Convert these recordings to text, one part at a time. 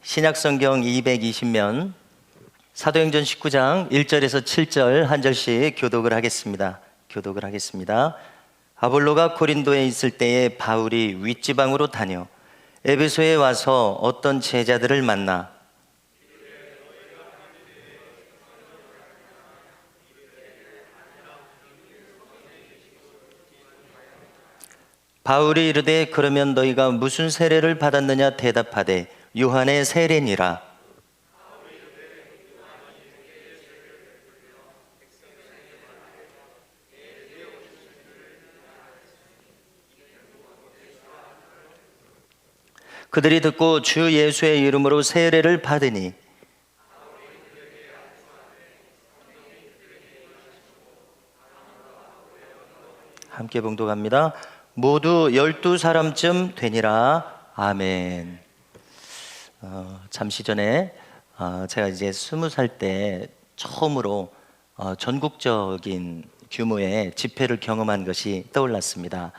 신약성경 220면 사도행전 19장 1절에서 7절 한 절씩 교독을 하겠습니다. 아볼로가 고린도에 있을 때에 바울이 윗지방으로 다녀 에베소에 와서 어떤 제자들을 만나 바울이 이르되 그러면 너희가 무슨 세례를 받았느냐 대답하되 요한의 세례니라. 그들이 듣고 주 예수의 이름으로 세례를 받으니 함께 봉독합니다. 모두 12사람쯤 되니라. 아멘. 잠시 전에 제가 이제 20살 때 처음으로 전국적인 규모의 집회를 경험한 것이 떠올랐습니다.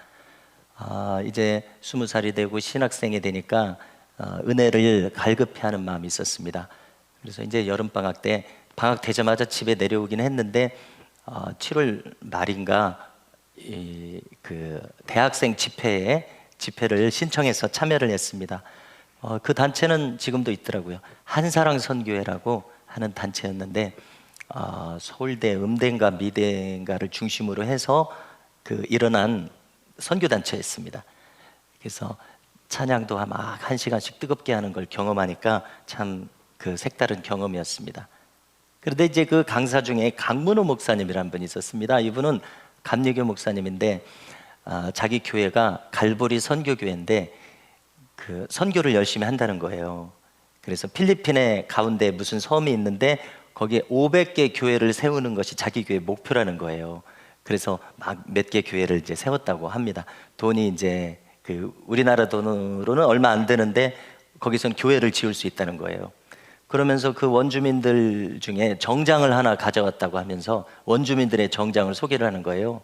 이제 20살이 되고 신학생이 되니까 은혜를 갈급해 하는 마음이 있었습니다. 그래서 이제 여름방학 때 방학 되자마자 집에 내려오긴 했는데 7월 말인가 그 대학생 집회를 신청해서 참여를 했습니다. 그 단체는 지금도 있더라고요. 한사랑 선교회라고 하는 단체였는데 서울대 음대인가 미대인가를 중심으로 해서 일어난 선교단체였습니다. 그래서 찬양도 막 1시간씩 뜨겁게 하는 걸 경험하니까 참 색다른 경험이었습니다. 그런데 이제 그 강사 중에 강문호 목사님이라는 분이 있었습니다. 이분은 감리교 목사님인데 자기 교회가 갈보리 선교교회인데 선교를 열심히 한다는 거예요. 그래서 필리핀의 가운데 무슨 섬이 있는데 거기에 500개 교회를 세우는 것이 자기 교회 목표라는 거예요. 그래서 막 몇 개 교회를 이제 세웠다고 합니다. 돈이 이제 우리나라 돈으로는 얼마 안 되는데 거기서는 교회를 지을 수 있다는 거예요. 그러면서 그 원주민들 중에 정장을 하나 가져왔다고 하면서 원주민들의 정장을 소개를 하는 거예요.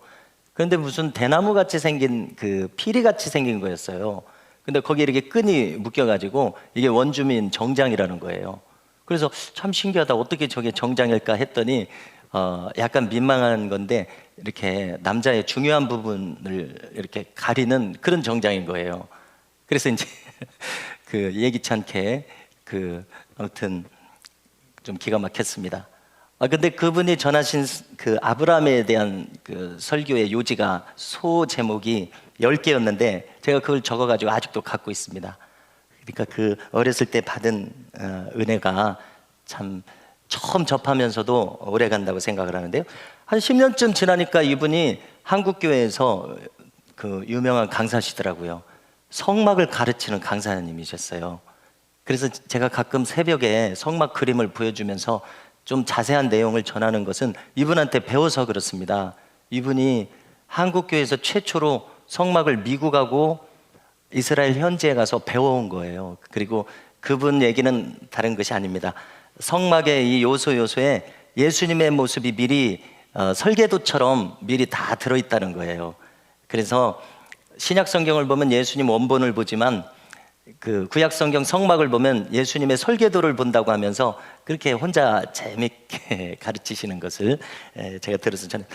그런데 무슨 대나무 같이 생긴 피리 같이 생긴 거였어요. 근데 거기에 이렇게 끈이 묶여가지고 이게 원주민 정장이라는 거예요. 그래서 참 신기하다. 어떻게 저게 정장일까 했더니 약간 민망한 건데 이렇게 남자의 중요한 부분을 이렇게 가리는 그런 정장인 거예요. 그래서 이제 예기치 않게 아무튼 좀 기가 막혔습니다. 근데 그분이 전하신 아브라함에 대한 설교의 요지가 소 제목이 10개였는데 제가 그걸 적어가지고 아직도 갖고 있습니다. 그러니까 어렸을 때 받은 은혜가 참 처음 접하면서도 오래 간다고 생각을 하는데요. 한 10년쯤 지나니까 이분이 한국교회에서 유명한 강사시더라고요. 성막을 가르치는 강사님이셨어요. 그래서 제가 가끔 새벽에 성막 그림을 보여주면서 좀 자세한 내용을 전하는 것은 이분한테 배워서 그렇습니다. 이분이 한국교회에서 최초로 성막을 미국하고 이스라엘 현지에 가서 배워온 거예요. 그리고 그분 얘기는 다른 것이 아닙니다. 성막의 이 요소에 예수님의 모습이 미리 설계도처럼 미리 다 들어있다는 거예요. 그래서 신약 성경을 보면 예수님 원본을 보지만 구약 성경 성막을 보면 예수님의 설계도를 본다고 하면서 그렇게 혼자 재밌게 가르치시는 것을 제가 들어서 저는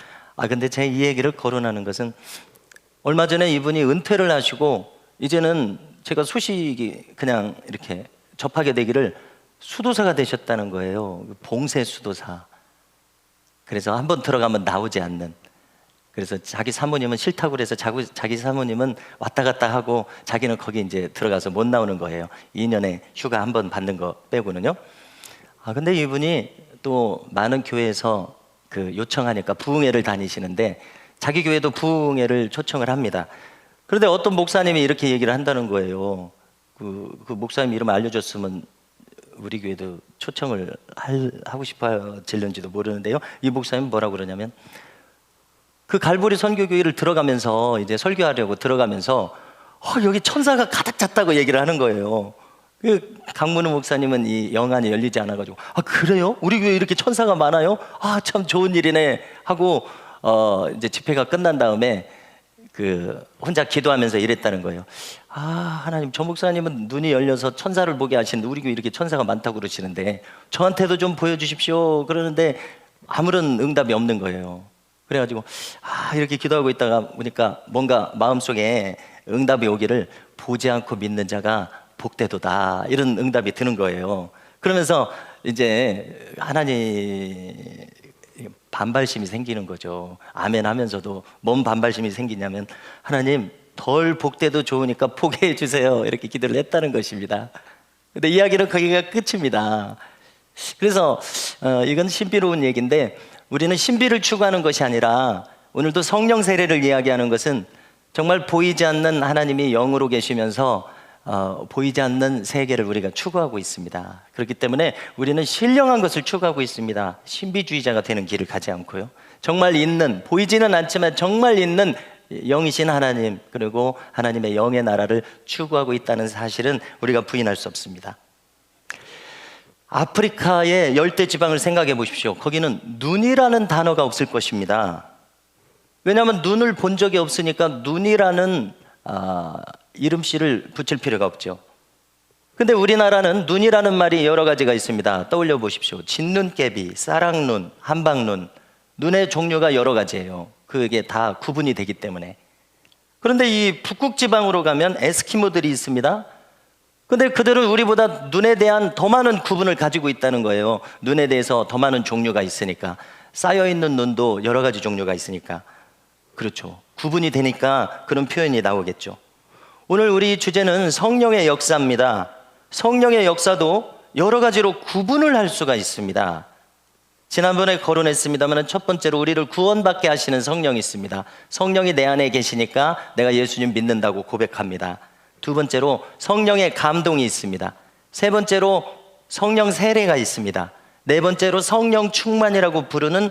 근데 제 이 얘기를 거론하는 것은 얼마 전에 이분이 은퇴를 하시고 이제는 제가 소식이 그냥 이렇게 접하게 되기를 수도사가 되셨다는 거예요. 봉쇄 수도사. 그래서 한번 들어가면 나오지 않는. 그래서 자기 사모님은 싫다고 그래서 자기 사모님은 왔다 갔다 하고 자기는 거기 이제 들어가서 못 나오는 거예요. 2년에 휴가 한 번 받는 거 빼고는요. 근데 이분이 또 많은 교회에서 요청하니까 부흥회를 다니시는데 자기 교회도 부흥회를 초청을 합니다. 그런데 어떤 목사님이 이렇게 얘기를 한다는 거예요. 그 목사님 이름 알려줬으면 우리 교회도 초청을 하고 싶어질는지도 모르는데요. 이 목사님은 뭐라고 그러냐면 갈보리 선교교회를 들어가면서 이제 설교하려고 들어가면서 여기 천사가 가득 찼다고 얘기를 하는 거예요. 강문우 목사님은 이 영안이 열리지 않아가지고 그래요? 우리 교회 이렇게 천사가 많아요? 참 좋은 일이네 하고 이제 집회가 끝난 다음에 혼자 기도하면서 이랬다는 거예요. 하나님, 저 목사님은 눈이 열려서 천사를 보게 하시는데 우리 교회 이렇게 천사가 많다고 그러시는데 저한테도 좀 보여주십시오. 그러는데 아무런 응답이 없는 거예요. 그래가지고 이렇게 기도하고 있다가 보니까 뭔가 마음속에 응답이 오기를 보지 않고 믿는 자가 복되도다, 이런 응답이 드는 거예요. 그러면서 이제 하나님 반발심이 생기는 거죠. 아멘 하면서도 뭔 반발심이 생기냐면, 하나님 덜 복돼도 좋으니까 포기해 주세요, 이렇게 기도를 했다는 것입니다. 근데 이야기는 거기가 끝입니다. 그래서 이건 신비로운 얘기인데, 우리는 신비를 추구하는 것이 아니라 오늘도 성령 세례를 이야기하는 것은 정말 보이지 않는 하나님이 영으로 계시면서 보이지 않는 세계를 우리가 추구하고 있습니다. 그렇기 때문에 우리는 신령한 것을 추구하고 있습니다. 신비주의자가 되는 길을 가지 않고요, 정말 있는, 보이지는 않지만 정말 있는 영이신 하나님, 그리고 하나님의 영의 나라를 추구하고 있다는 사실은 우리가 부인할 수 없습니다. 아프리카의 열대지방을 생각해 보십시오. 거기는 눈이라는 단어가 없을 것입니다. 왜냐하면 눈을 본 적이 없으니까 눈이라는 이름씨를 붙일 필요가 없죠. 근데 우리나라는 눈이라는 말이 여러 가지가 있습니다. 떠올려 보십시오. 진눈깨비, 쌀랑눈, 한방눈, 눈의 종류가 여러 가지예요. 그게 다 구분이 되기 때문에. 그런데 이 북극 지방으로 가면 에스키모들이 있습니다. 근데 그들은 우리보다 눈에 대한 더 많은 구분을 가지고 있다는 거예요. 눈에 대해서 더 많은 종류가 있으니까, 쌓여있는 눈도 여러 가지 종류가 있으니까. 그렇죠. 구분이 되니까 그런 표현이 나오겠죠. 오늘 우리 주제는 성령의 역사입니다. 성령의 역사도 여러 가지로 구분을 할 수가 있습니다. 지난번에 거론했습니다만, 첫 번째로 우리를 구원받게 하시는 성령이 있습니다. 성령이 내 안에 계시니까 내가 예수님 믿는다고 고백합니다. 두 번째로 성령의 감동이 있습니다. 세 번째로 성령 세례가 있습니다. 네 번째로 성령 충만이라고 부르는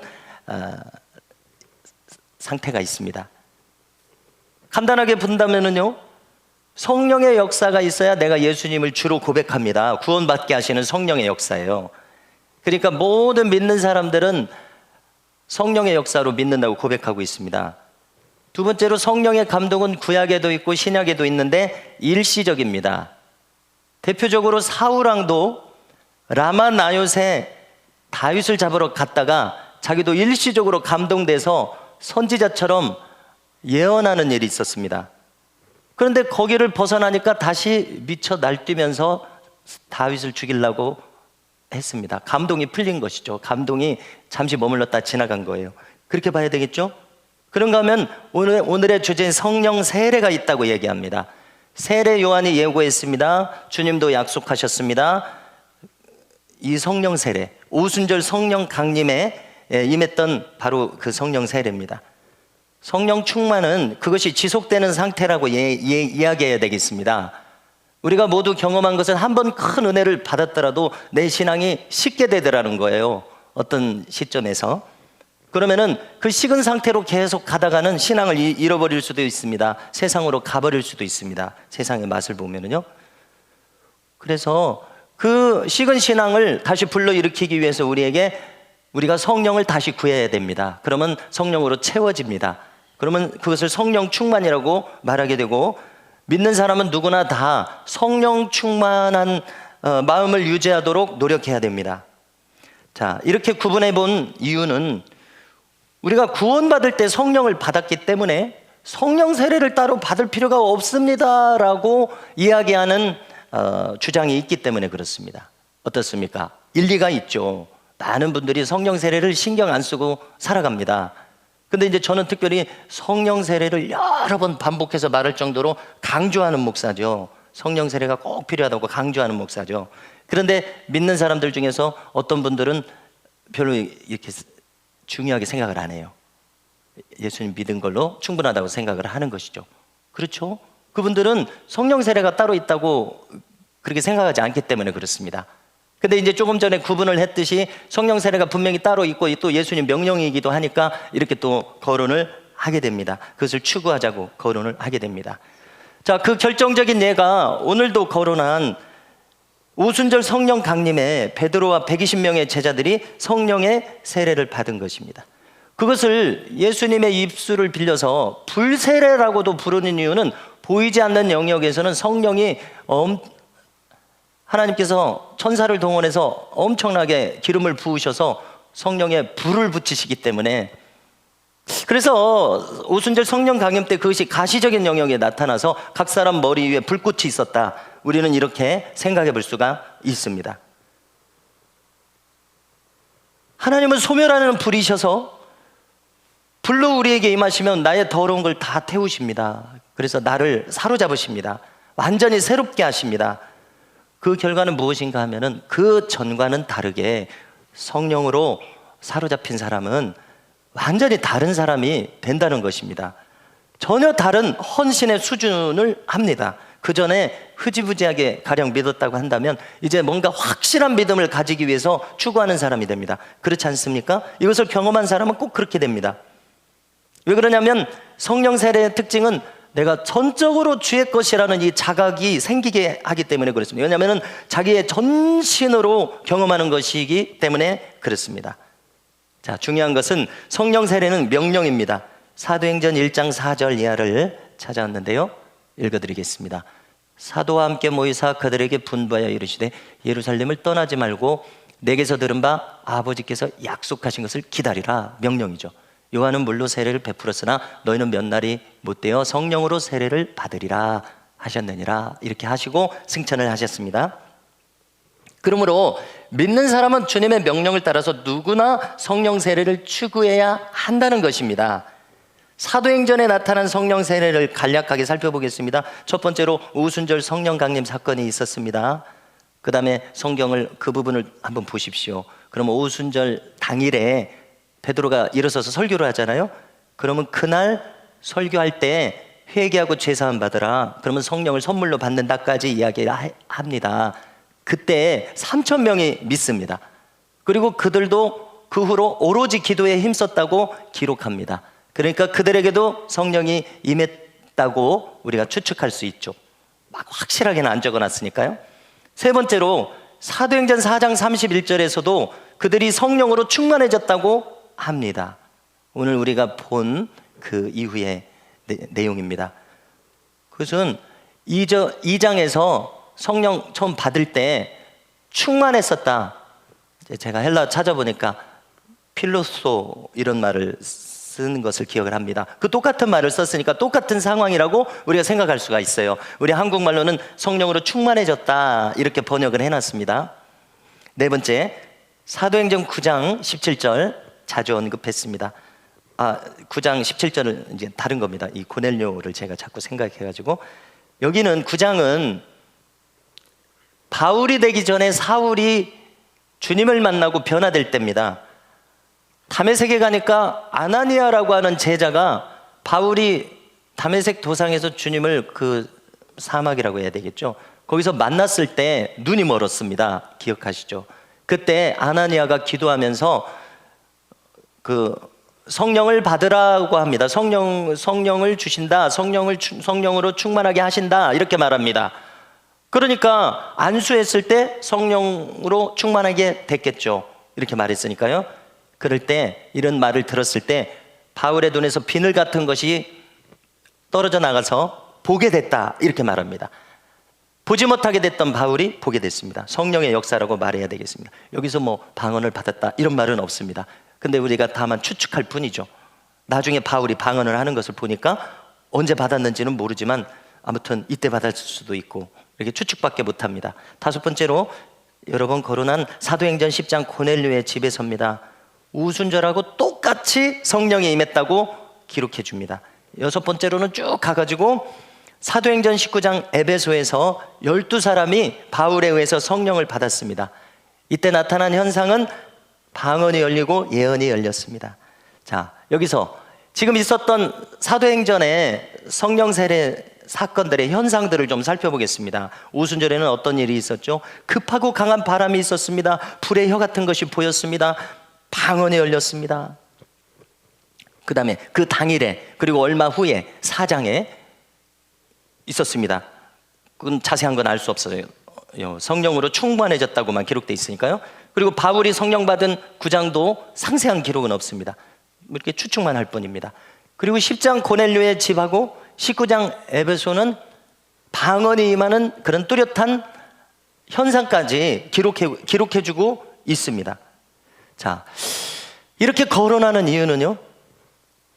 상태가 있습니다. 간단하게 본다면요, 성령의 역사가 있어야 내가 예수님을 주로 고백합니다. 구원받게 하시는 성령의 역사예요. 그러니까 모든 믿는 사람들은 성령의 역사로 믿는다고 고백하고 있습니다. 두 번째로 성령의 감동은 구약에도 있고 신약에도 있는데 일시적입니다. 대표적으로 사울왕도 라마 나요새 다윗을 잡으러 갔다가 자기도 일시적으로 감동돼서 선지자처럼 예언하는 일이 있었습니다. 그런데 거기를 벗어나니까 다시 미쳐 날뛰면서 다윗을 죽이려고 했습니다. 감동이 풀린 것이죠. 감동이 잠시 머물렀다 지나간 거예요. 그렇게 봐야 되겠죠? 그런가 하면 오늘의 주제인 성령 세례가 있다고 얘기합니다. 세례 요한이 예고했습니다. 주님도 약속하셨습니다. 이 성령 세례, 오순절 성령 강림에 임했던 바로 그 성령 세례입니다. 성령 충만은 그것이 지속되는 상태라고 이야기해야 되겠습니다. 우리가 모두 경험한 것은 한 번 큰 은혜를 받았더라도 내 신앙이 식게 되더라는 거예요. 어떤 시점에서. 그러면은 그 식은 상태로 계속 가다가는 신앙을 잃어버릴 수도 있습니다. 세상으로 가버릴 수도 있습니다. 세상의 맛을 보면은요. 그래서 그 식은 신앙을 다시 불러일으키기 위해서 우리가 성령을 다시 구해야 됩니다. 그러면 성령으로 채워집니다. 그러면 그것을 성령 충만이라고 말하게 되고, 믿는 사람은 누구나 다 성령 충만한 마음을 유지하도록 노력해야 됩니다. 자, 이렇게 구분해 본 이유는 우리가 구원받을 때 성령을 받았기 때문에 성령 세례를 따로 받을 필요가 없습니다라고 이야기하는 주장이 있기 때문에 그렇습니다. 어떻습니까? 일리가 있죠. 많은 분들이 성령 세례를 신경 안 쓰고 살아갑니다. 근데 이제 저는 특별히 성령 세례를 여러 번 반복해서 말할 정도로 강조하는 목사죠. 성령 세례가 꼭 필요하다고 강조하는 목사죠. 그런데 믿는 사람들 중에서 어떤 분들은 별로 이렇게 중요하게 생각을 안 해요. 예수님 믿은 걸로 충분하다고 생각을 하는 것이죠. 그렇죠? 그분들은 성령 세례가 따로 있다고 그렇게 생각하지 않기 때문에 그렇습니다. 근데 이제 조금 전에 구분을 했듯이 성령 세례가 분명히 따로 있고 또 예수님 명령이기도 하니까 이렇게 또 거론을 하게 됩니다. 그것을 추구하자고 거론을 하게 됩니다. 자, 그 결정적인 예가 오늘도 거론한 오순절 성령 강림에 베드로와 120명의 제자들이 성령의 세례를 받은 것입니다. 그것을 예수님의 입술을 빌려서 불세례라고도 부르는 이유는 보이지 않는 영역에서는 성령이 하나님께서 천사를 동원해서 엄청나게 기름을 부으셔서 성령의 불을 붙이시기 때문에, 그래서 오순절 성령 강림 때 그것이 가시적인 영역에 나타나서 각 사람 머리 위에 불꽃이 있었다, 우리는 이렇게 생각해 볼 수가 있습니다. 하나님은 소멸하는 불이셔서 불로 우리에게 임하시면 나의 더러운 걸 다 태우십니다. 그래서 나를 사로잡으십니다. 완전히 새롭게 하십니다. 그 결과는 무엇인가 하면은 그 전과는 다르게 성령으로 사로잡힌 사람은 완전히 다른 사람이 된다는 것입니다. 전혀 다른 헌신의 수준을 합니다. 그 전에 흐지부지하게 가령 믿었다고 한다면 이제 뭔가 확실한 믿음을 가지기 위해서 추구하는 사람이 됩니다. 그렇지 않습니까? 이것을 경험한 사람은 꼭 그렇게 됩니다. 왜 그러냐면 성령 세례의 특징은 내가 전적으로 주의 것이라는 이 자각이 생기게 하기 때문에 그렇습니다. 왜냐하면 자기의 전신으로 경험하는 것이기 때문에 그렇습니다. 자, 중요한 것은 성령 세례는 명령입니다. 사도행전 1장 4절 이하를 찾아왔는데요, 읽어드리겠습니다. 사도와 함께 모이사 그들에게 분부하여 이르시되 예루살렘을 떠나지 말고 내게서 들은 바 아버지께서 약속하신 것을 기다리라. 명령이죠. 요한은 물로 세례를 베풀었으나 너희는 몇 날이 못되어 성령으로 세례를 받으리라 하셨느니라. 이렇게 하시고 승천을 하셨습니다. 그러므로 믿는 사람은 주님의 명령을 따라서 누구나 성령 세례를 추구해야 한다는 것입니다. 사도행전에 나타난 성령 세례를 간략하게 살펴보겠습니다. 첫 번째로 오순절 성령 강림 사건이 있었습니다. 그 다음에 성경을 그 부분을 한번 보십시오. 그러면 오순절 당일에 베드로가 일어서서 설교를 하잖아요. 그러면 그날 설교할 때 회개하고 죄사함 받으라, 그러면 성령을 선물로 받는다까지 이야기를 합니다. 그때 3,000명이 믿습니다. 그리고 그들도 그 후로 오로지 기도에 힘썼다고 기록합니다. 그러니까 그들에게도 성령이 임했다고 우리가 추측할 수 있죠. 막 확실하게는 안 적어놨으니까요. 세 번째로 사도행전 4장 31절에서도 그들이 성령으로 충만해졌다고 합니다. 오늘 우리가 본 그 이후의 내용입니다. 그것은 2장에서 성령 처음 받을 때 충만했었다. 제가 헬라 찾아보니까 필로소 이런 말을 쓰는 것을 기억을 합니다. 그 똑같은 말을 썼으니까 똑같은 상황이라고 우리가 생각할 수가 있어요. 우리 한국말로는 성령으로 충만해졌다 이렇게 번역을 해놨습니다. 네 번째, 사도행전 9장 17절 자주 언급했습니다. 9장 17절은 이제 다른 겁니다. 이 고넬료를 제가 자꾸 생각해가지고, 여기는 9장은 바울이 되기 전에 사울이 주님을 만나고 변화될 때입니다. 다메섹에 가니까 아나니아라고 하는 제자가 바울이 다메섹 도상에서 주님을 그 사막이라고 해야 되겠죠, 거기서 만났을 때 눈이 멀었습니다. 기억하시죠? 그때 아나니아가 기도하면서 그 성령을 받으라고 합니다. 성령을 주신다, 성령으로 충만하게 하신다 이렇게 말합니다. 그러니까 안수했을 때 성령으로 충만하게 됐겠죠. 이렇게 말했으니까요. 그럴 때, 이런 말을 들었을 때 바울의 눈에서 비늘 같은 것이 떨어져 나가서 보게 됐다 이렇게 말합니다. 보지 못하게 됐던 바울이 보게 됐습니다. 성령의 역사라고 말해야 되겠습니다. 여기서 뭐 방언을 받았다 이런 말은 없습니다. 근데 우리가 다만 추측할 뿐이죠. 나중에 바울이 방언을 하는 것을 보니까 언제 받았는지는 모르지만 아무튼 이때 받았을 수도 있고, 이렇게 추측밖에 못합니다. 다섯 번째로 여러 번 거론한 사도행전 10장 고넬료의 집에 섭니다. 우순절하고 똑같이 성령이 임했다고 기록해 줍니다. 여섯 번째로는 쭉 가가지고 사도행전 19장 에베소에서 12사람이 바울에 의해서 성령을 받았습니다. 이때 나타난 현상은 방언이 열리고 예언이 열렸습니다. 자, 여기서 지금 있었던 사도행전의 성령 세례 사건들의 현상들을 좀 살펴보겠습니다. 오순절에는 어떤 일이 있었죠? 급하고 강한 바람이 있었습니다. 불의 혀 같은 것이 보였습니다. 방언이 열렸습니다. 그 다음에 그 당일에, 그리고 얼마 후에 4장에 있었습니다. 그건 자세한 건 알 수 없어요. 성령으로 충만해졌다고만 기록되어 있으니까요. 그리고 바울이 성령 받은 9장도 상세한 기록은 없습니다. 이렇게 추측만 할 뿐입니다. 그리고 10장 고넬료의 집하고 19장 에베소는 방언이 임하는 그런 뚜렷한 현상까지 기록해주고 있습니다. 자, 이렇게 거론하는 이유는요,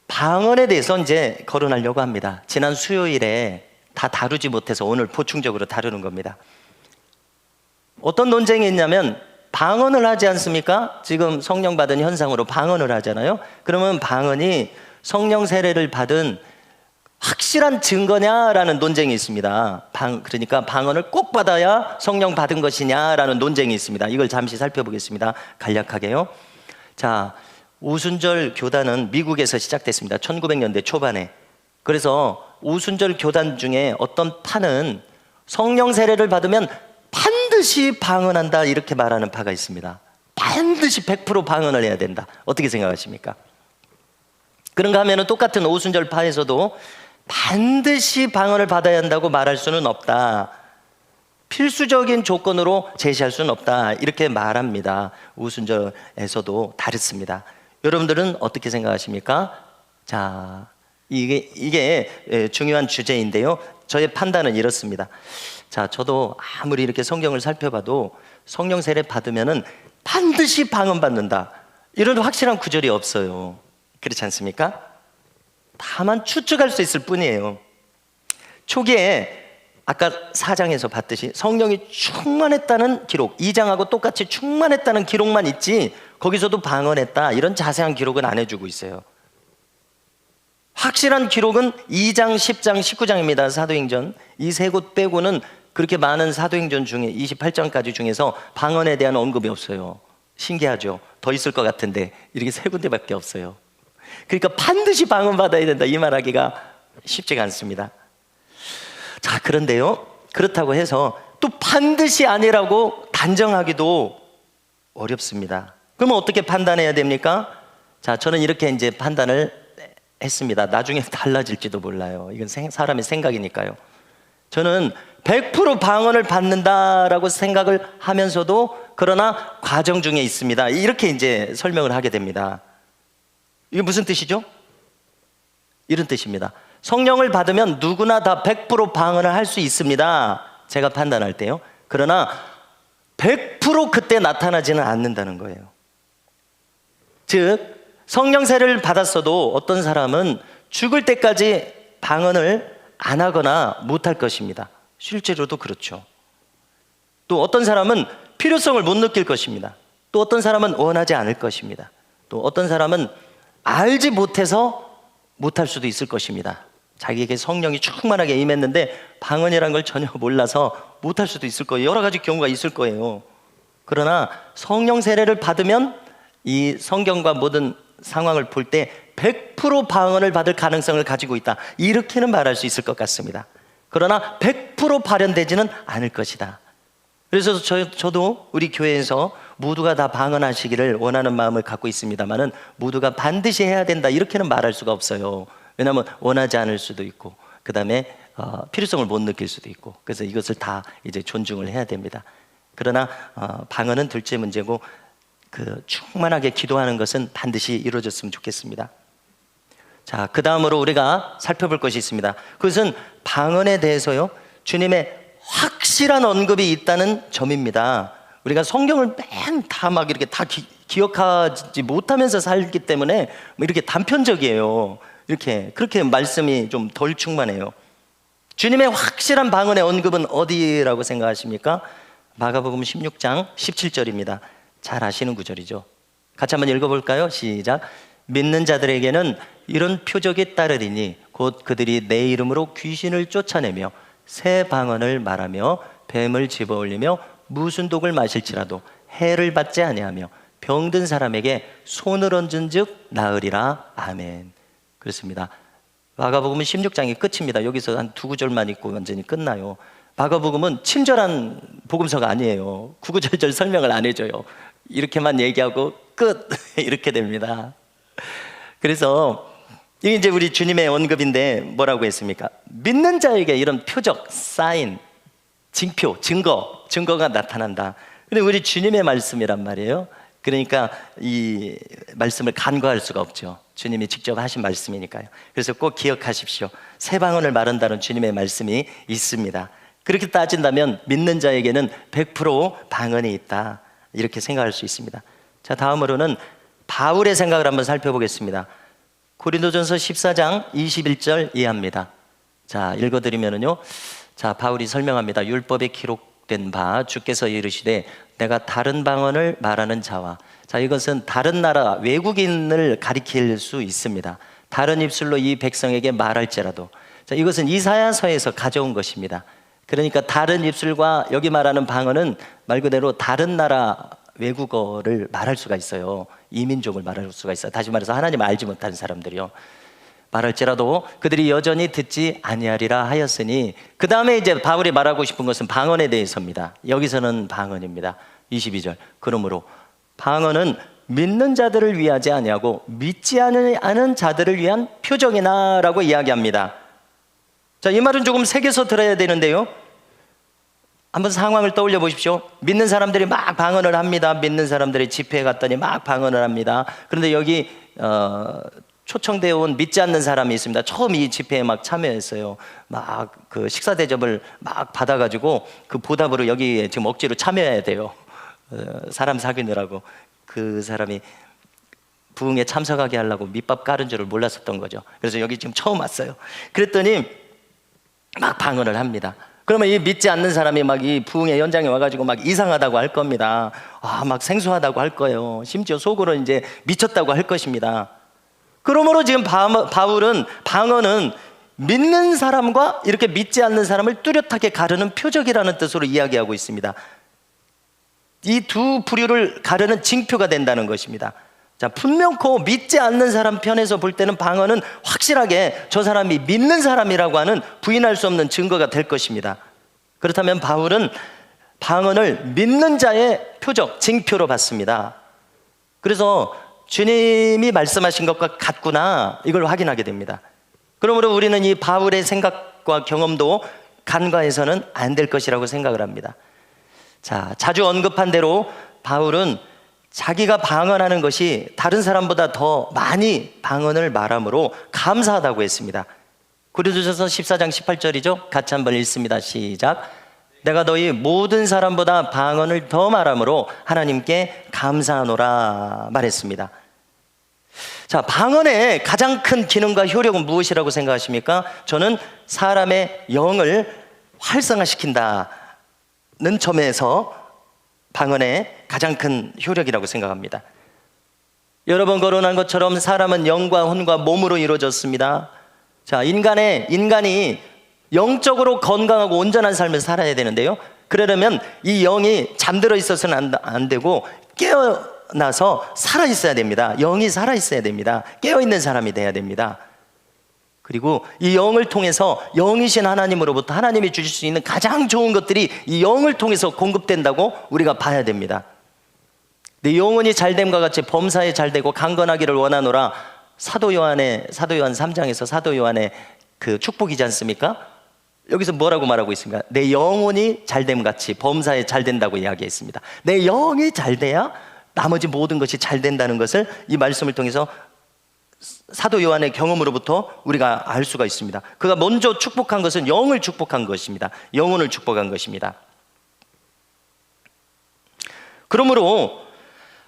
방언에 대해서 이제 거론하려고 합니다. 지난 수요일에 다 다루지 못해서 오늘 보충적으로 다루는 겁니다. 어떤 논쟁이 있냐면, 방언을 하지 않습니까? 지금 성령 받은 현상으로 방언을 하잖아요. 그러면 방언이 성령 세례를 받은 확실한 증거냐라는 논쟁이 있습니다. 그러니까 방언을 꼭 받아야 성령 받은 것이냐라는 논쟁이 있습니다. 이걸 잠시 살펴보겠습니다. 간략하게요. 자, 오순절 교단은 미국에서 시작됐습니다. 1900년대 초반에. 그래서 오순절 교단 중에 어떤 파는 성령 세례를 받으면 반드시 방언한다 이렇게 말하는 파가 있습니다. 반드시 100% 방언을 해야 된다. 어떻게 생각하십니까? 그런가 하면 똑같은 오순절 파에서도 반드시 방언을 받아야 한다고 말할 수는 없다. 필수적인 조건으로 제시할 수는 없다. 이렇게 말합니다. 오순절에서도 다르습니다. 여러분들은 어떻게 생각하십니까? 자, 이게 중요한 주제인데요. 저의 판단은 이렇습니다. 자, 저도 아무리 이렇게 성경을 살펴봐도 성령 세례 받으면은 반드시 방언 받는다, 이런 확실한 구절이 없어요. 그렇지 않습니까? 다만 추측할 수 있을 뿐이에요. 초기에 아까 4장에서 봤듯이 성령이 충만했다는 기록, 2장하고 똑같이 충만했다는 기록만 있지 거기서도 방언했다 이런 자세한 기록은 안 해주고 있어요. 확실한 기록은 2장, 10장, 19장입니다. 사도행전. 이 세 곳 빼고는 그렇게 많은 사도행전 중에 28장까지 중에서 방언에 대한 언급이 없어요. 신기하죠? 더 있을 것 같은데 이렇게 세 군데밖에 없어요. 그러니까 반드시 방언 받아야 된다 이 말하기가 쉽지가 않습니다. 자, 그런데요, 그렇다고 해서 또 반드시 아니라고 단정하기도 어렵습니다. 그러면 어떻게 판단해야 됩니까? 자, 저는 이렇게 이제 판단을 했습니다. 나중에 달라질지도 몰라요. 이건 사람의 생각이니까요. 저는 100% 방언을 받는다라고 생각을 하면서도 그러나 과정 중에 있습니다. 이렇게 이제 설명을 하게 됩니다. 이게 무슨 뜻이죠? 이런 뜻입니다. 성령을 받으면 누구나 다 100% 방언을 할 수 있습니다. 제가 판단할 때요. 그러나 100% 그때 나타나지는 않는다는 거예요. 즉, 성령 세례를 받았어도 어떤 사람은 죽을 때까지 방언을 안 하거나 못할 것입니다. 실제로도 그렇죠. 또 어떤 사람은 필요성을 못 느낄 것입니다. 또 어떤 사람은 원하지 않을 것입니다. 또 어떤 사람은 알지 못해서 못할 수도 있을 것입니다. 자기에게 성령이 충만하게 임했는데 방언이라는 걸 전혀 몰라서 못할 수도 있을 거예요. 여러 가지 경우가 있을 거예요. 그러나 성령 세례를 받으면 이 성경과 모든 상황을 볼 때 100% 방언을 받을 가능성을 가지고 있다, 이렇게는 말할 수 있을 것 같습니다. 그러나 100% 발현되지는 않을 것이다. 그래서 저도 우리 교회에서 모두가 다 방언하시기를 원하는 마음을 갖고 있습니다만은 모두가 반드시 해야 된다 이렇게는 말할 수가 없어요. 왜냐하면 원하지 않을 수도 있고, 그 다음에 필요성을 못 느낄 수도 있고, 그래서 이것을 다 이제 존중을 해야 됩니다. 그러나 방언은 둘째 문제고, 충만하게 기도하는 것은 반드시 이루어졌으면 좋겠습니다. 자, 그 다음으로 우리가 살펴볼 것이 있습니다. 그것은 방언에 대해서요, 주님의 확실한 언급이 있다는 점입니다. 우리가 성경을 맨 다 막 이렇게 다 기억하지 못하면서 살기 때문에 이렇게 단편적이에요. 그렇게 말씀이 좀 덜 충만해요. 주님의 확실한 방언의 언급은 어디라고 생각하십니까? 마가복음 16장 17절입니다. 잘 아시는 구절이죠. 같이 한번 읽어볼까요? 시작. 믿는 자들에게는 이런 표적이 따르리니 곧 그들이 내 이름으로 귀신을 쫓아내며 새 방언을 말하며 뱀을 집어올리며 무슨 독을 마실지라도 해를 받지 아니하며 병든 사람에게 손을 얹은 즉 나으리라. 아멘. 그렇습니다. 마가복음은 16장이 끝입니다. 여기서 한 두 구절만 읽고 완전히 끝나요. 마가복음은 친절한 복음서가 아니에요. 구구절절 설명을 안 해줘요. 이렇게만 얘기하고 끝 이렇게 됩니다. 그래서 이게 이제 우리 주님의 언급인데 뭐라고 했습니까? 믿는 자에게 이런 표적, 사인, 징표, 증거가 나타난다. 근데 우리 주님의 말씀이란 말이에요. 그러니까 이 말씀을 간과할 수가 없죠. 주님이 직접 하신 말씀이니까요. 그래서 꼭 기억하십시오. 새 방언을 말한다는 주님의 말씀이 있습니다. 그렇게 따진다면 믿는 자에게는 100% 방언이 있다, 이렇게 생각할 수 있습니다. 자, 다음으로는 바울의 생각을 한번 살펴보겠습니다. 고린도전서 14장 21절 이하입니다. 자, 읽어드리면은요, 자, 바울이 설명합니다. 율법에 기록된 바 주께서 이르시되 내가 다른 방언을 말하는 자와, 자, 이것은 다른 나라 외국인을 가리킬 수 있습니다. 다른 입술로 이 백성에게 말할지라도, 자, 이것은 이사야서에서 가져온 것입니다. 그러니까 다른 입술과 여기 말하는 방언은 말 그대로 다른 나라 외국어를 말할 수가 있어요. 이민족을 말할 수가 있어요. 다시 말해서 하나님을 알지 못하는 사람들이요. 말할지라도 그들이 여전히 듣지 아니하리라 하였으니, 그 다음에 이제 바울이 말하고 싶은 것은 방언에 대해서입니다. 여기서는 방언입니다. 22절. 그러므로 방언은 믿는 자들을 위하지 아니하고 믿지 않은 자들을 위한 표적이나 라고 이야기합니다. 자, 이 말은 조금 새겨서 들어야 되는데요, 한번 상황을 떠올려 보십시오. 믿는 사람들이 막 방언을 합니다. 믿는 사람들이 집회에 갔더니 막 방언을 합니다. 그런데 여기 초청되어 온 믿지 않는 사람이 있습니다. 처음 이 집회에 막 참여했어요. 막 그 식사 대접을 막 받아가지고 그 보답으로 여기에 지금 억지로 참여해야 돼요. 사람 사귀느라고. 그 사람이 부흥에 참석하게 하려고 밑밥 깔은 줄을 몰랐었던 거죠. 그래서 여기 지금 처음 왔어요. 그랬더니 막 방언을 합니다. 그러면 이 믿지 않는 사람이 막 이 부흥의 현장에 와가지고 막 이상하다고 할 겁니다. 아, 막 생소하다고 할 거예요. 심지어 속으로 이제 미쳤다고 할 것입니다. 그러므로 지금 바울은 방언은 믿는 사람과 이렇게 믿지 않는 사람을 뚜렷하게 가르는 표적이라는 뜻으로 이야기하고 있습니다. 이 두 부류를 가르는 징표가 된다는 것입니다. 자, 분명코 믿지 않는 사람 편에서 볼 때는 방언은 확실하게 저 사람이 믿는 사람이라고 하는 부인할 수 없는 증거가 될 것입니다. 그렇다면 바울은 방언을 믿는 자의 표적, 징표로 봤습니다. 그래서 주님이 말씀하신 것과 같구나, 이걸 확인하게 됩니다. 그러므로 우리는 이 바울의 생각과 경험도 간과해서는 안 될 것이라고 생각을 합니다. 자, 자주 언급한 대로 바울은 자기가 방언하는 것이 다른 사람보다 더 많이 방언을 말함으로 감사하다고 했습니다. 고린도전서 14장 18절이죠. 같이 한번 읽습니다. 시작. 내가 너희 모든 사람보다 방언을 더 말함으로 하나님께 감사하노라 말했습니다. 자, 방언의 가장 큰 기능과 효력은 무엇이라고 생각하십니까? 저는 사람의 영을 활성화시킨다는 점에서 방언의 가장 큰 효력이라고 생각합니다. 여러 번 거론한 것처럼 사람은 영과 혼과 몸으로 이루어졌습니다. 자, 인간이 영적으로 건강하고 온전한 삶을 살아야 되는데요, 그러려면 이 영이 잠들어 있어서는 안 되고 깨어나서 살아있어야 됩니다. 영이 살아있어야 됩니다. 깨어있는 사람이 돼야 됩니다. 그리고 이 영을 통해서 영이신 하나님으로부터 하나님이 주실 수 있는 가장 좋은 것들이 이 영을 통해서 공급된다고 우리가 봐야 됩니다. 내 영혼이 잘됨과 같이 범사에 잘되고 강건하기를 원하노라, 사도 요한 3장에서 사도 요한의 그 축복이지 않습니까? 여기서 뭐라고 말하고 있습니까? 내 영혼이 잘됨 같이 범사에 잘된다고 이야기했습니다. 내 영이 잘돼야 나머지 모든 것이 잘된다는 것을 이 말씀을 통해서 사도 요한의 경험으로부터 우리가 알 수가 있습니다. 그가 먼저 축복한 것은 영을 축복한 것입니다. 영혼을 축복한 것입니다. 그러므로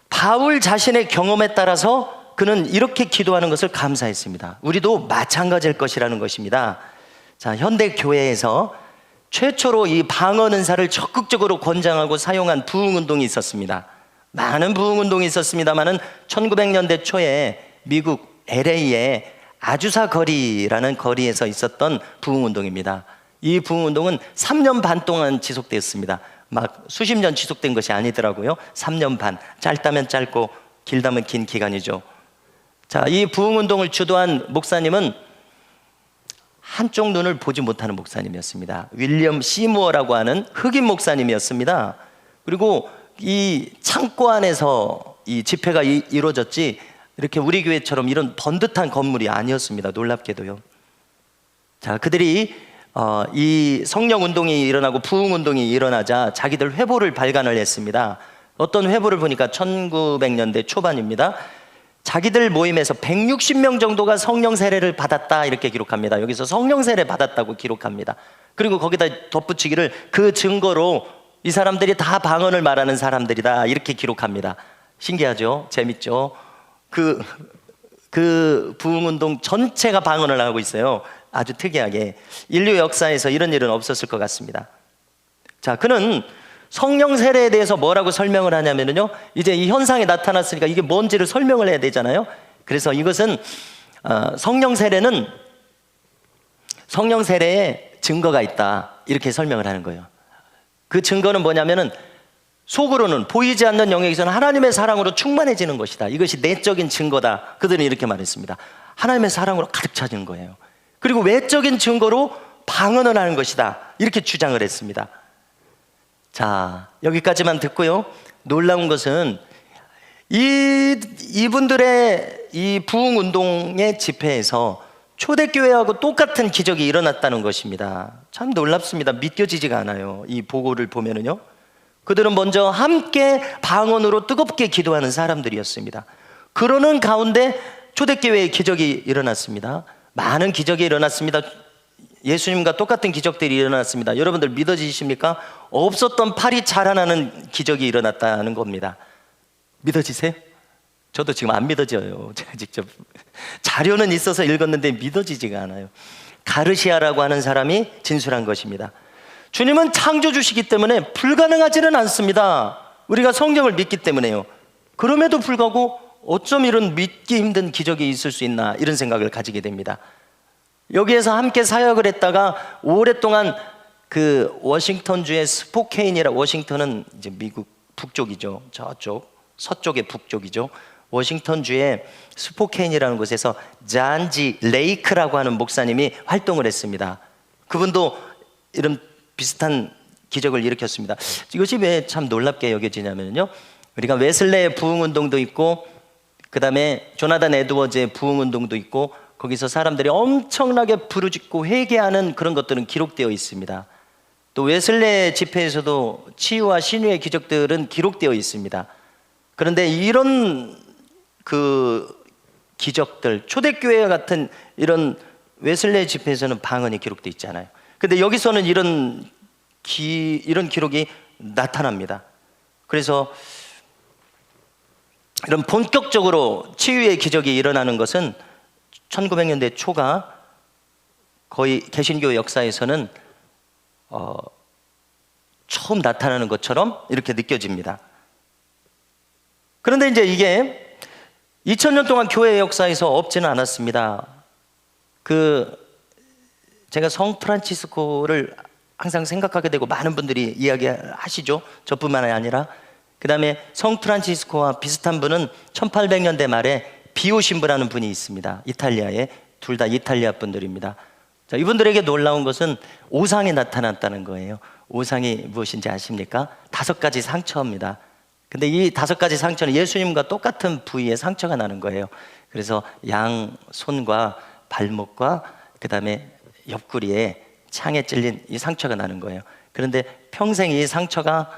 바울 자신의 경험에 따라서 그는 이렇게 기도하는 것을 감사했습니다. 우리도 마찬가지일 것이라는 것입니다. 자, 현대 교회에서 최초로 이 방언 은사를 적극적으로 권장하고 사용한 부흥 운동이 있었습니다. 많은 부흥 운동이 있었습니다만은 1900년대 초에 미국 LA의 아주사 거리라는 거리에서 있었던 부흥 운동입니다. 이 부흥 운동은 3년 반 동안 지속되었습니다. 막 수십 년 지속된 것이 아니더라고요. 3년 반, 짧다면 짧고 길다면 긴 기간이죠. 자, 이 부흥 운동을 주도한 목사님은 한쪽 눈을 보지 못하는 목사님이었습니다. 윌리엄 시무어라고 하는 흑인 목사님이었습니다. 그리고 이 창고 안에서 이 집회가 이루어졌지, 이렇게 우리 교회처럼 이런 번듯한 건물이 아니었습니다. 놀랍게도요. 자, 그들이 이 성령 운동이 일어나고 부흥 운동이 일어나자 자기들 회보를 발간을 했습니다. 어떤 회보를 보니까 1900년대 초반입니다. 자기들 모임에서 160명 정도가 성령 세례를 받았다 이렇게 기록합니다. 여기서 성령 세례 받았다고 기록합니다. 그리고 거기다 덧붙이기를 그 증거로 이 사람들이 다 방언을 말하는 사람들이다 이렇게 기록합니다. 신기하죠? 재밌죠? 그 부흥운동 전체가 방언을 하고 있어요. 아주 특이하게. 인류 역사에서 이런 일은 없었을 것 같습니다. 자, 그는 성령 세례에 대해서 뭐라고 설명을 하냐면요, 이제 이 현상이 나타났으니까 이게 뭔지를 설명을 해야 되잖아요. 그래서 이것은 성령 세례는 성령 세례에 증거가 있다 이렇게 설명을 하는 거예요. 그 증거는 뭐냐면은 속으로는 보이지 않는 영역에서는 하나님의 사랑으로 충만해지는 것이다. 이것이 내적인 증거다. 그들은 이렇게 말했습니다. 하나님의 사랑으로 가득 차지는 거예요. 그리고 외적인 증거로 방언을 하는 것이다. 이렇게 주장을 했습니다. 자, 여기까지만 듣고요. 놀라운 것은 이분들의 이 부흥운동의 집회에서 초대교회하고 똑같은 기적이 일어났다는 것입니다. 참 놀랍습니다. 믿겨지지가 않아요. 이 보고를 보면은요. 그들은 먼저 함께 방언으로 뜨겁게 기도하는 사람들이었습니다. 그러는 가운데 초대교회의 기적이 일어났습니다. 많은 기적이 일어났습니다. 예수님과 똑같은 기적들이 일어났습니다. 여러분들 믿어지십니까? 없었던 팔이 자라나는 기적이 일어났다는 겁니다. 믿어지세요? 저도 지금 안 믿어져요. 제가 직접 자료는 있어서 읽었는데 믿어지지가 않아요. 가르시아라고 하는 사람이 진술한 것입니다. 주님은 창조주시기 때문에 불가능하지는 않습니다. 우리가 성경을 믿기 때문에요. 그럼에도 불구하고 어쩜 이런 믿기 힘든 기적이 있을 수 있나 이런 생각을 가지게 됩니다. 여기에서 함께 사역을 했다가 오랫동안 그 워싱턴주의 스포케인이라, 워싱턴은 이제 미국 북쪽이죠. 저쪽 서쪽의 북쪽이죠. 워싱턴주의 스포케인이라는 곳에서 잔지 레이크라고 하는 목사님이 활동을 했습니다. 그분도 이런 비슷한 기적을 일으켰습니다. 이것이 왜 참 놀랍게 여겨지냐면요, 우리가 웨슬레의 부흥운동도 있고 그 다음에 조나단 에드워즈의 부흥운동도 있고 거기서 사람들이 엄청나게 부르짖고 회개하는 그런 것들은 기록되어 있습니다. 또 웨슬레 집회에서도 치유와 신유의 기적들은 기록되어 있습니다. 그런데 이런 그 기적들, 초대교회 같은 이런 웨슬레 집회에서는 방언이 기록되어 있지 않아요. 근데 여기서는 이런 기록이 나타납니다. 그래서 이런 본격적으로 치유의 기적이 일어나는 것은 1900년대 초가 거의 개신교 역사에서는 처음 나타나는 것처럼 이렇게 느껴집니다. 그런데 이제 이게 2000년 동안 교회 역사에서 없지는 않았습니다. 제가 성 프란치스코를 항상 생각하게 되고 많은 분들이 이야기하시죠. 저뿐만 아니라. 그 다음에 성 프란치스코와 비슷한 분은 1800년대 말에 비오신부라는 분이 있습니다. 이탈리아에. 둘 다 이탈리아 분들입니다. 자, 이분들에게 놀라운 것은 오상이 나타났다는 거예요. 오상이 무엇인지 아십니까? 5가지 상처입니다. 근데 이 5가지 상처는 예수님과 똑같은 부위에 상처가 나는 거예요. 그래서 양 손과 발목과 그 다음에 옆구리에 창에 찔린 이 상처가 나는 거예요. 그런데 평생 이 상처가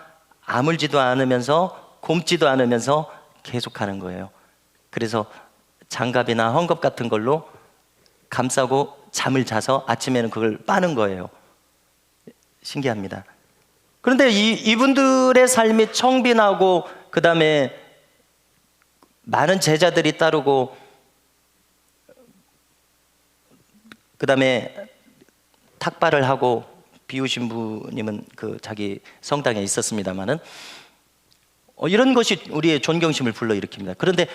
아물지도 않으면서 곪지도 않으면서 계속하는 거예요. 그래서 장갑이나 헝겊 같은 걸로 감싸고 잠을 자서 아침에는 그걸 빠는 거예요. 신기합니다. 그런데 이분들의 삶이 청빈하고 그 다음에 많은 제자들이 따르고 그 다음에 탁발을 하고, 비우신 부님은 그 자기 성당에 있었습니다만은 이런 것이 우리의 존경심을 불러일으킵니다. 그런데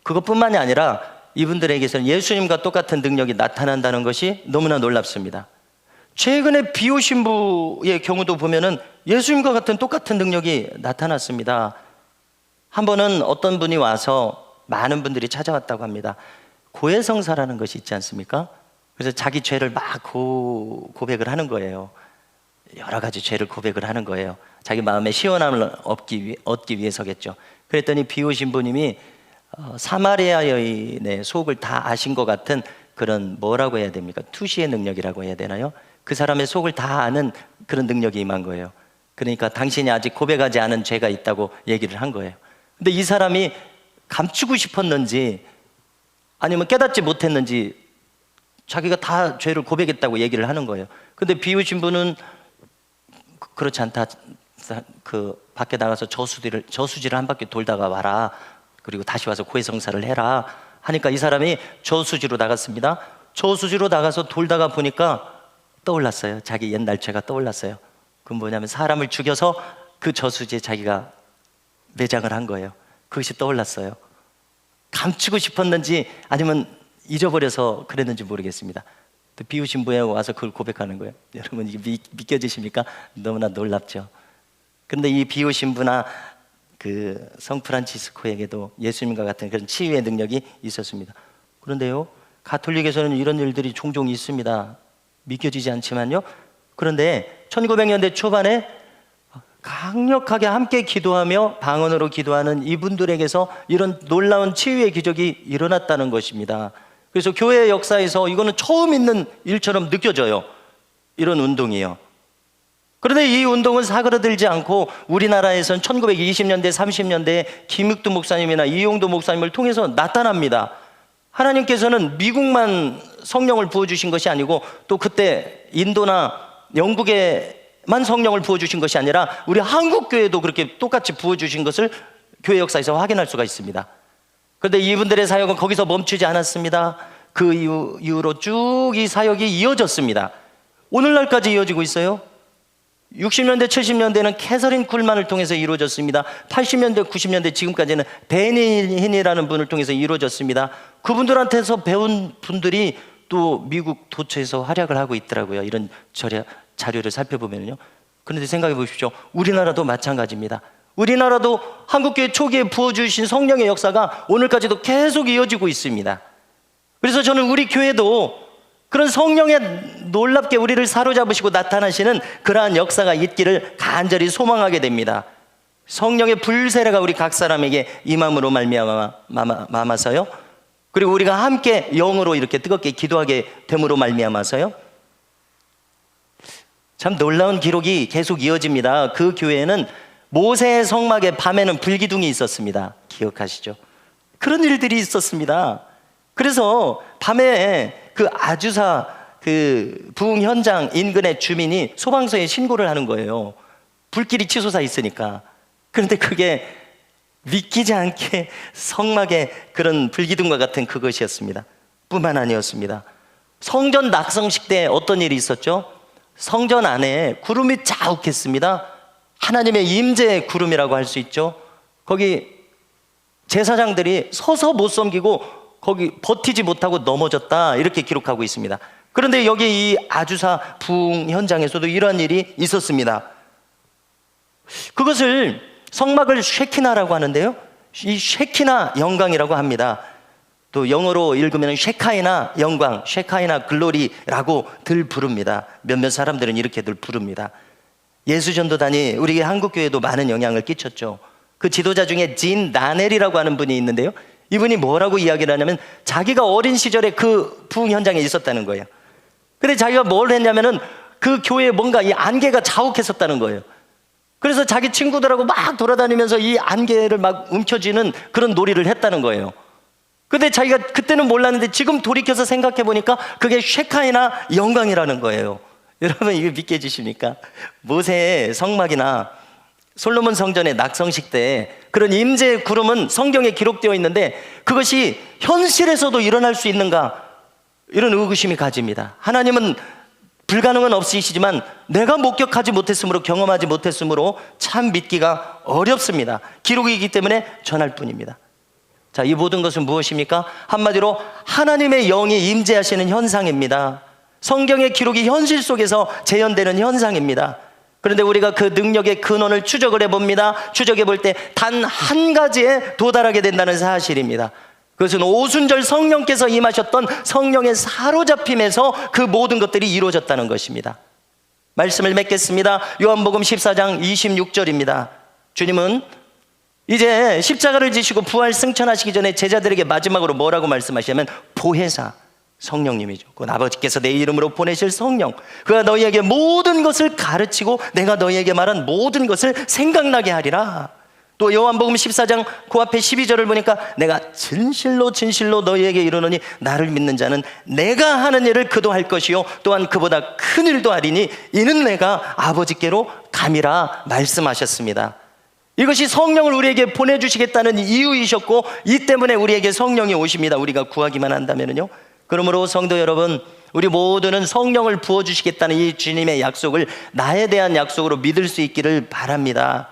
그것뿐만이 아니라 이분들에게서는 예수님과 똑같은 능력이 나타난다는 것이 너무나 놀랍습니다. 최근에 비오신 부의 경우도 보면은 예수님과 같은 똑같은 능력이 나타났습니다. 한 번은 어떤 분이 와서 많은 분들이 찾아왔다고 합니다. 고해성사라는 것이 있지 않습니까? 그래서 자기 죄를 막 고백을 하는 거예요. 여러 가지 죄를 고백을 하는 거예요. 자기 마음에 시원함을 얻기 위해서겠죠. 그랬더니 비오신 부님이 사마리아 여인의 속을 다 아신 것 같은 그런, 뭐라고 해야 됩니까? 투시의 능력이라고 해야 되나요? 그 사람의 속을 다 아는 그런 능력이 임한 거예요. 그러니까 당신이 아직 고백하지 않은 죄가 있다고 얘기를 한 거예요. 근데 이 사람이 감추고 싶었는지 아니면 깨닫지 못했는지 자기가 다 죄를 고백했다고 얘기를 하는 거예요. 근데 비유신 분은 그렇지 않다. 그 밖에 나가서 저수지를 한 바퀴 돌다가 와라. 그리고 다시 와서 고해성사를 해라 하니까 이 사람이 저수지로 나갔습니다. 저수지로 나가서 돌다가 보니까 떠올랐어요. 자기 옛날 죄가 떠올랐어요. 그건 뭐냐면 사람을 죽여서 그 저수지에 자기가 매장을 한 거예요. 그것이 떠올랐어요. 감추고 싶었는지 아니면 잊어버려서 그랬는지 모르겠습니다. 또 비유신 분에 와서 그걸 고백하는 거예요. 여러분 이게 믿겨지십니까? 너무나 놀랍죠. 근데 이 비유신 분아 그 성프란치스코에게도 예수님과 같은 그런 치유의 능력이 있었습니다. 그런데요, 가톨릭에서는 이런 일들이 종종 있습니다. 믿겨지지 않지만요. 그런데 1900년대 초반에 강력하게 함께 기도하며 방언으로 기도하는 이분들에게서 이런 놀라운 치유의 기적이 일어났다는 것입니다. 그래서 교회 역사에서 이거는 처음 있는 일처럼 느껴져요. 이런 운동이요. 그런데 이 운동은 사그라들지 않고 우리나라에서는 1920년대, 30년대에 김육두 목사님이나 이용도 목사님을 통해서 나타납니다. 하나님께서는 미국만 성령을 부어주신 것이 아니고 또 그때 인도나 영국에만 성령을 부어주신 것이 아니라 우리 한국교회도 그렇게 똑같이 부어주신 것을 교회 역사에서 확인할 수가 있습니다. 그런데 이분들의 사역은 거기서 멈추지 않았습니다. 그 이후로 쭉 이 사역이 이어졌습니다. 오늘날까지 이어지고 있어요. 60년대, 70년대는 캐서린 쿨만을 통해서 이루어졌습니다. 80년대, 90년대 지금까지는 베니힌이라는 분을 통해서 이루어졌습니다. 그분들한테서 배운 분들이 또 미국 도처에서 활약을 하고 있더라고요. 이런 자료를 살펴보면요. 그런데 생각해 보십시오. 우리나라도 마찬가지입니다. 우리나라도 한국교회 초기에 부어주신 성령의 역사가 오늘까지도 계속 이어지고 있습니다. 그래서 저는 우리 교회도 그런 성령의 놀랍게 우리를 사로잡으시고 나타나시는 그러한 역사가 있기를 간절히 소망하게 됩니다. 성령의 불세례가 우리 각 사람에게 임함으로 말미암아서요. 그리고 우리가 함께 영으로 이렇게 뜨겁게 기도하게 됨으로 말미암아서요. 참 놀라운 기록이 계속 이어집니다. 그 교회에는 모세의 성막에 밤에는 불기둥이 있었습니다. 기억하시죠? 그런 일들이 있었습니다. 그래서 밤에 그 아주사 그 부흥 현장 인근의 주민이 소방서에 신고를 하는 거예요. 불길이 치솟아 있으니까. 그런데 그게 믿기지 않게 성막에 그런 불기둥과 같은 그것이었습니다. 뿐만 아니었습니다. 성전 낙성식 때 어떤 일이 있었죠? 성전 안에 구름이 자욱했습니다. 하나님의 임재의 구름이라고 할 수 있죠. 거기 제사장들이 서서 못 섬기고 거기 버티지 못하고 넘어졌다 이렇게 기록하고 있습니다. 그런데 여기 이 아주사 부흥 현장에서도 이러한 일이 있었습니다. 그것을 성막을 쉐키나라고 하는데요, 이 쉐키나 영광이라고 합니다. 또 영어로 읽으면 쉐카이나 영광, 쉐카이나 글로리라고 들 부릅니다. 몇몇 사람들은 이렇게들 부릅니다. 예수전도단이 우리 한국교회도 많은 영향을 끼쳤죠. 그 지도자 중에 진 나넬이라고 하는 분이 있는데요, 이분이 뭐라고 이야기를 하냐면 자기가 어린 시절에 그 부흥 현장에 있었다는 거예요. 근데 자기가 뭘 했냐면은 그 교회에 뭔가 이 안개가 자욱했었다는 거예요. 그래서 자기 친구들하고 막 돌아다니면서 이 안개를 막 움켜쥐는 그런 놀이를 했다는 거예요. 근데 자기가 그때는 몰랐는데 지금 돌이켜서 생각해 보니까 그게 쉐카이나 영광이라는 거예요. 여러분 이게 믿겨지십니까? 모세의 성막이나 솔로몬 성전의 낙성식 때 그런 임재의 구름은 성경에 기록되어 있는데 그것이 현실에서도 일어날 수 있는가, 이런 의구심이 가집니다. 하나님은 불가능은 없으시지만 내가 목격하지 못했으므로, 경험하지 못했으므로 참 믿기가 어렵습니다. 기록이기 때문에 전할 뿐입니다. 자, 이 모든 것은 무엇입니까? 한마디로 하나님의 영이 임재하시는 현상입니다. 성경의 기록이 현실 속에서 재현되는 현상입니다. 그런데 우리가 그 능력의 근원을 추적을 해봅니다. 추적해 볼 때 단 한 가지에 도달하게 된다는 사실입니다. 그것은 오순절 성령께서 임하셨던 성령의 사로잡힘에서 그 모든 것들이 이루어졌다는 것입니다. 말씀을 맺겠습니다. 요한복음 14장 26절입니다. 주님은 이제 십자가를 지시고 부활 승천하시기 전에 제자들에게 마지막으로 뭐라고 말씀하시냐면 보혜사, 성령님이죠. 그 아버지께서 내 이름으로 보내실 성령, 그가 너희에게 모든 것을 가르치고 내가 너희에게 말한 모든 것을 생각나게 하리라. 또 요한복음 14장 그 앞에 12절을 보니까 내가 진실로 진실로 너희에게 이르노니 나를 믿는 자는 내가 하는 일을 그도 할 것이요 또한 그보다 큰 일도 하리니 이는 내가 아버지께로 감이라 말씀하셨습니다. 이것이 성령을 우리에게 보내주시겠다는 이유이셨고 이 때문에 우리에게 성령이 오십니다. 우리가 구하기만 한다면요. 그러므로 성도 여러분, 우리 모두는 성령을 부어주시겠다는 이 주님의 약속을 나에 대한 약속으로 믿을 수 있기를 바랍니다.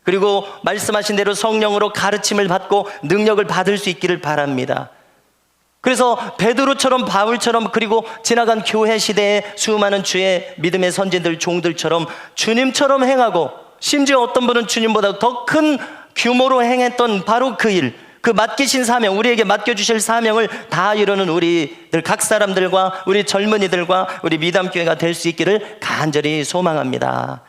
그리고 말씀하신 대로 성령으로 가르침을 받고 능력을 받을 수 있기를 바랍니다. 그래서 베드로처럼 바울처럼 그리고 지나간 교회 시대의 수많은 주의 믿음의 선진들 종들처럼 주님처럼 행하고 심지어 어떤 분은 주님보다 더 큰 규모로 행했던 바로 그 일, 그 맡기신 사명, 우리에게 맡겨주실 사명을 다 이루는 우리들 각 사람들과 우리 젊은이들과 우리 미담교회가 될 수 있기를 간절히 소망합니다.